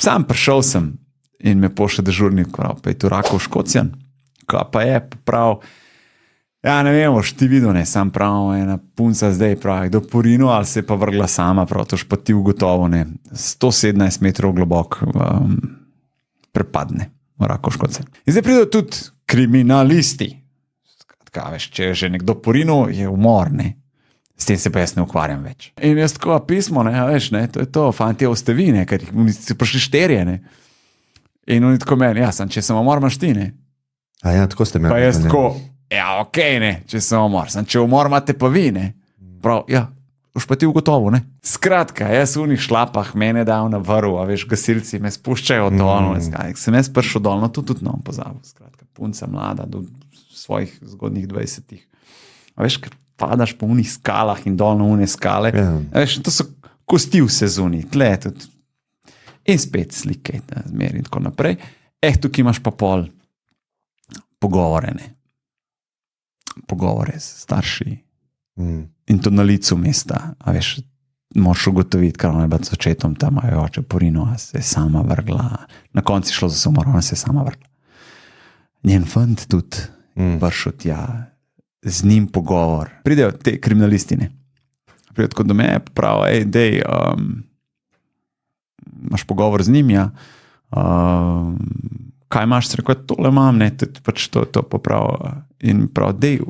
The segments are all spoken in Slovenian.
sam prišel sem in me pošlje dežurnik, prav, pa je tu Rakov Škocjan, ko pa je prav, ja ne vem, boš ti videl, ne, sam prav, ena punca zdaj pravi, do Porino, ali se je pa vrgla sama, prav, tož pa ti ugotovo, ne, 117 metrov globok prepadne v Rakov Škocjan. In zdaj pridejo tudi kriminalisti. Skratka, veš, če je že nekdo Porino, je umor, ne. S tem se pa jaz ne ukvarjam več. In jaz tako pismo, ne, veš, ne, to je to, fantje ostavi, ne, ker so prišli šterje, ne. In oni tako meni, ja, če sem umor, imaš ti, ne. A ja, tako ste me. Pa jaz tako, ja, okej, ne, če sem umor, če umor imate pa vi, ne. Prav, ja, už pa ti ugotovo, ne. Skratka, jaz v unih šlapah mene dajo na vrv, a veš, gasilci me spuščajo dolno, sem jaz prišel dolno, tudi no pozabil, skratka, punca mlada, do svojih zgodnjih 20-ih. A veš, padaš po unih skalah in dolno une skale. Ja. Veš, to so kosti v sezoni, tle tudi. In spet slike, zmeri in tako naprej. Tukaj imaš pa pol pogovore, ne. Pogovore s starši. In to na licu mesta. A veš, moraš ugotoviti, kar ona je bila s očetom tam, a je oče Porino, a se je sama vrgla. Na konci šlo za samomor, ona se je sama vrgla. Njen fant tudi vršil tja, z njim pogovor. Pridejo te kriminalistine. Pridejo tako do me, pravi, dej, imaš pogovor z njim, ja. Kaj imaš, se rekel, tole imam, ne, pač to popravi. In pravi,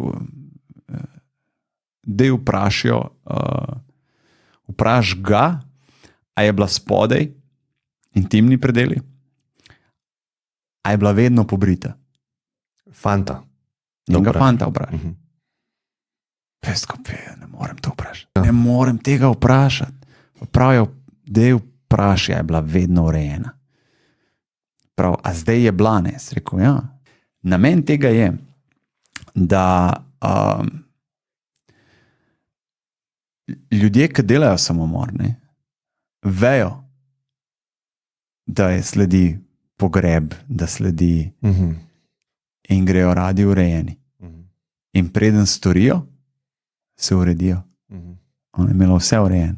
dej vprašijo, vpraš ga, a je bila spodaj, intimni predeli, a je bila vedno pobrita. Fanta. In ga fanta vpraša. Pesko, ne morem to vprašati. Ja. Ne morem tega vprašati. Pravijo, da je vprašaj, je bila vedno urejena. Prav, a zdaj je bila, ne? Rekel, ja. Namen tega je, da ljudje, ki delajo samomor, ne, vejo, da je sledi pogreb, da sledi in grejo radi urejeni. In preden storijo, se uredijo. Ona je imela vse urejeno.